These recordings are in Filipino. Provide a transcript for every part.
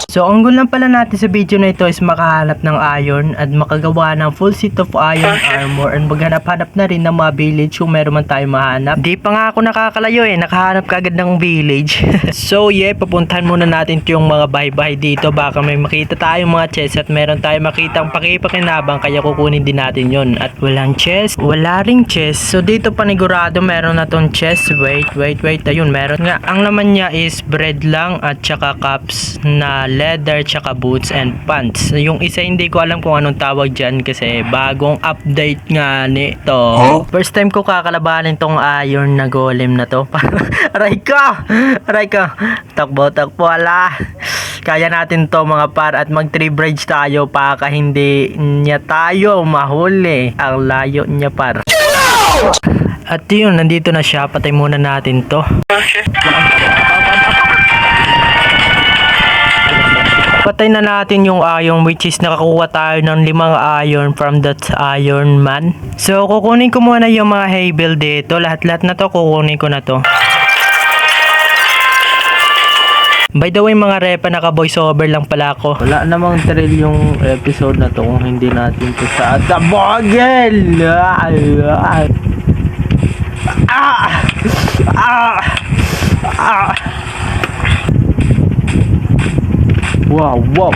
So ang goal lang pala natin sa video na ito is makahanap ng iron at makagawa ng full set of iron armor and maghanap-hanap na rin ng mga village kung meron man tayo mahanap. Di pa nga ako nakakalayo nakahanap kagad ng village. So yeah, papuntahan muna natin yung mga bahay-bahay dito, baka may makita tayong mga chest at meron tayo makitang pakipakinabang kaya kukunin din natin yon. At walang chest, wala ring chest. So dito panigurado meron na tong chest. Wait, ayun meron nga. Ang laman niya is bread lang at saka cups na leather tsaka boots and pants. Yung isa hindi ko alam kung anong tawag dyan kasi bagong update nga nito. First time ko kakalabanin tong iron na golem na to. Aray ko. Takbo ala. Kaya natin to mga par at mag 3 bridge tayo para hindi niya tayo mahuli. Ang layo niya par. At yun, nandito na siya. Patay muna natin to. Patay na natin yung iron which is nakakuha tayo ng 5 iron from that iron man. So kukunin ko muna yung mga hay bale dito. Lahat na to kukunin ko na to. By the way mga repa, naka voice over lang pala ako. Wala namang thrill yung episode na to kung hindi natin to sa atabogel. Wow, pop.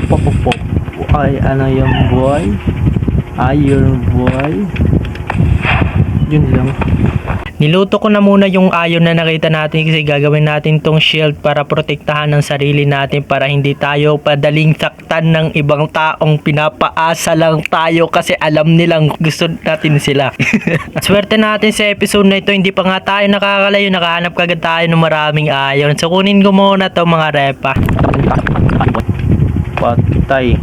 Ay, ano yung boy? Iron boy. Yun lang. Niluto ko na muna yung iron na nakita natin kasi gagawin natin tong shield para protektahan ng sarili natin para hindi tayo padaling saktan ng ibang taong pinapaasa lang tayo kasi alam nilang gusto natin sila. Swerte natin sa episode na ito, hindi pa nga tayo nakakalayo, nakahanap kagad tayo ng maraming iron. So kunin ko muna to mga repa. Patay.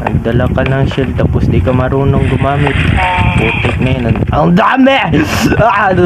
Nagdala ka ng shield tapos di ka marunong gumamit. Putik na yun. Ang dami!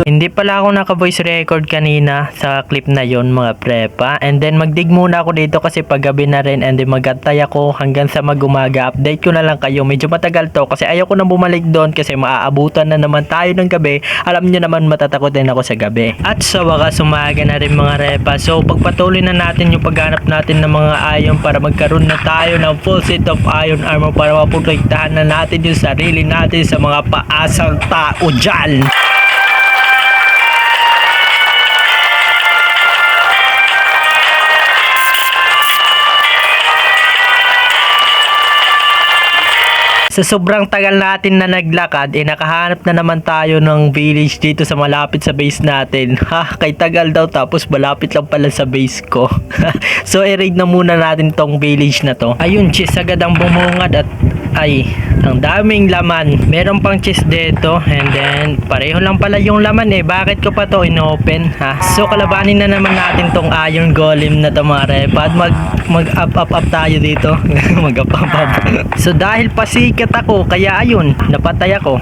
Hindi pala ako naka-voice record kanina sa clip na yon mga prepa. And then magdig muna ako dito kasi paggabi na rin. And then magantay ako hanggang sa mag-umaga. Update ko na lang kayo. Medyo matagal to kasi ayaw ko na bumalik doon kasi maaabutan na naman tayo ng gabi. Alam nyo naman matatakot din ako sa gabi. At sa wakas umaga na rin mga repa. So pagpatuloy na natin yung paghanap natin ng mga iron para magkaroon na tayo ng full set of iron armor para maprotektahan na natin yung sarili natin sa mga paasang tao dyan. Sa sobrang tagal natin na naglakad, nakahanap na naman tayo ng village dito sa malapit sa base natin. Kay tagal daw tapos malapit lang pala sa base ko. So i-raid na muna natin tong village na to. Ayun, chest agad ang bumungad at ay, ang daming laman. Meron pang chest dito and then pareho lang pala yung laman Bakit ko pa to inopen So kalabanin na naman natin tong iron golem na to mga repa. Mag-up tayo dito. Mag-up. So dahil pasikat ako kaya ayun, napatay ako.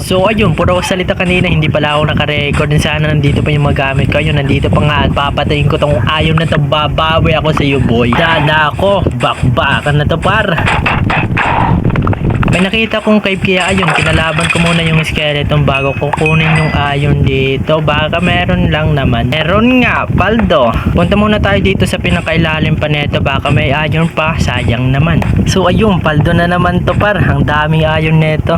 So ayun, puro salita kanina, hindi pala ako naka-record. Sana nandito pa yung magamit ko. Ayun, nandito pa nga at papatayin ko tong iron na to. Babawi ako sa iyo boy. Dala ako, bakbakan na to par. May nakita kong cave kaya ayun, kinalaban ko muna yung skeleton bago kukunin yung iron dito. Baka meron lang naman. Meron nga, paldo. Punta muna tayo dito sa pinakailalim pa neto. Baka may iron pa, sayang naman. So ayun, paldo na naman to par. Ang daming iron neto.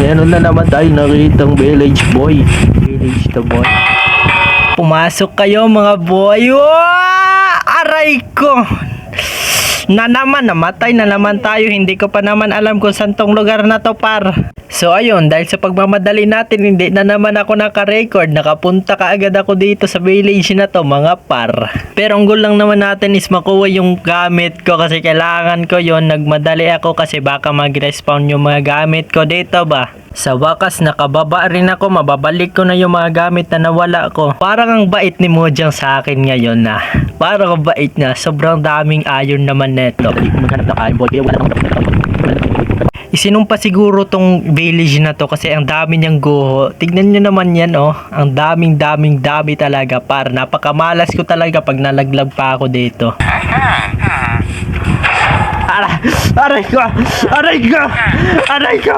Meron na naman tayo nakitang village boy. Village to boy. Pumasok kayo mga boy. Aray ko! Namatay na naman tayo. Hindi ko pa naman alam kung saan tong lugar na to par. So ayun, dahil sa pagmamadali natin, hindi na naman ako naka-record. Nakapunta ka agad ako dito sa village na to mga par. Pero ang goal lang naman natin is makuha yung gamit ko kasi kailangan ko yon. Nagmadali ako kasi baka mag-respawn yung mga gamit ko dito ba. Sa wakas nakababa rin ako, mababalik ko na yung mga gamit na nawala ko. Parang ang bait ni Mojang sa akin ngayon na. Parang ang bait niya, sobrang daming iron naman neto. Isinumpa siguro tong village na to kasi ang dami niyang guho. Tignan nyo naman yan oh. Ang dami talaga par. Napakamalas ko talaga pag nalaglag pa ako dito. Aray ko! Aray ko! Aray ko!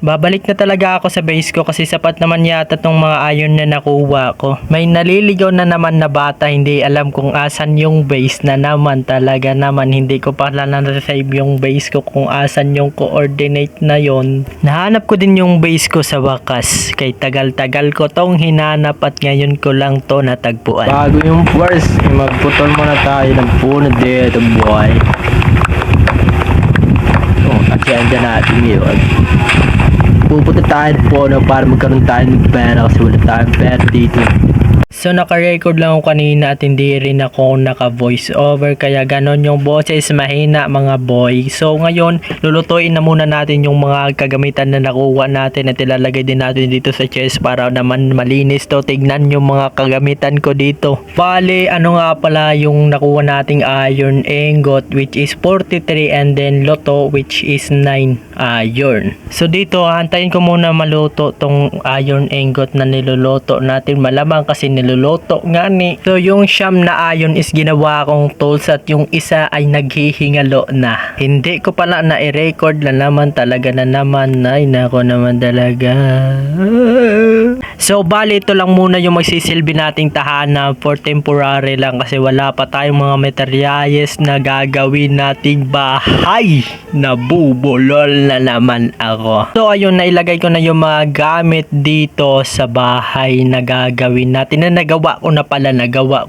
Babalik na talaga ako sa base ko kasi sapat naman yata tong mga iron na nakuha ko. May naliligaw na naman na bata, hindi alam kung asan yung base na naman talaga naman. Hindi ko pala na-save yung base ko kung asan yung coordinate na yon. Nahanap ko din yung base ko sa wakas. Kay tagal-tagal ko tong hinanap at ngayon ko lang to natagpuan. Bago yung first, magputol muna tayo ng puno dito boy. At yan natin yun. Pupunta tayo po para magkaroon tayo ng pera kasi wala tayong pera dito. So naka-record lang ako kanina at hindi rin ako naka-voice over kaya ganon yung boses mahina mga boy. So ngayon lulutuin na muna natin yung mga kagamitan na nakuha natin at ilalagay din natin dito sa chest para naman malinis to. Tignan yung mga kagamitan ko dito. Bale ano nga pala yung nakuha nating iron ingot which is 43 and then loto which is 9 iron. So dito hantayin ko muna maluto tong iron ingot na niluluto natin. Malamang kasi niluluto nga ni. So yung siyam na iron is ginawa kong tools at yung isa ay naghihingalo na. Hindi ko pala na i-record na naman talaga na naman. Ay nako naman talaga. So bali ito lang muna yung magsisilbi nating tahanan for temporary lang kasi wala pa tayong mga materyales na gagawin nating bahay. Nabubulol na naman ako. So ayun, nailagay ko na yung mga gamit dito sa bahay na gagawin natin na nagawa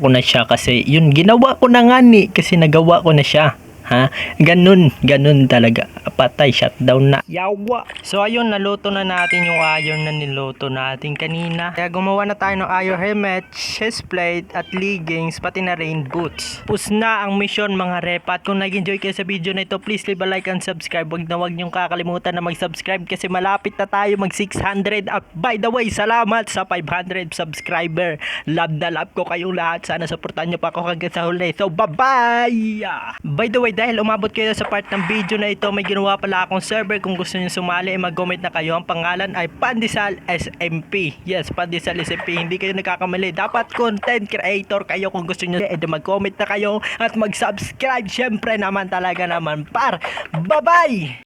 ko na siya kasi yun ginawa ko na nga ni kasi nagawa ko na siya. Ha? Ganun talaga. Patay, shutdown na. Yawa. So ayun, naluto na natin yung iron na niluto natin kanina. Kaya gumawa na tayo ng iron helmet, chest plate at leggings, pati na rain boots. Pus na ang mission mga rep. At kung nag-enjoy kayo sa video na ito, please leave a like and subscribe. Wag niyong kakalimutan na mag-subscribe kasi malapit na tayo mag 600. At by the way, salamat sa 500 subscriber. Love na love ko kayong lahat. Sana supportan niyo pa ako hanggang sa huli. So bye-bye! By the way, dahil umabot kayo sa part ng video na ito, may ginawa pala akong server. Kung gusto niyo sumali, mag-comment na kayo. Ang pangalan ay Pandesal SMP. Yes, Pandesal SMP. Hindi kayo nagkakamali. Dapat content creator kayo. Kung gusto niyo, mag-comment na kayo at mag-subscribe. Syempre naman talaga naman par. Bye-bye!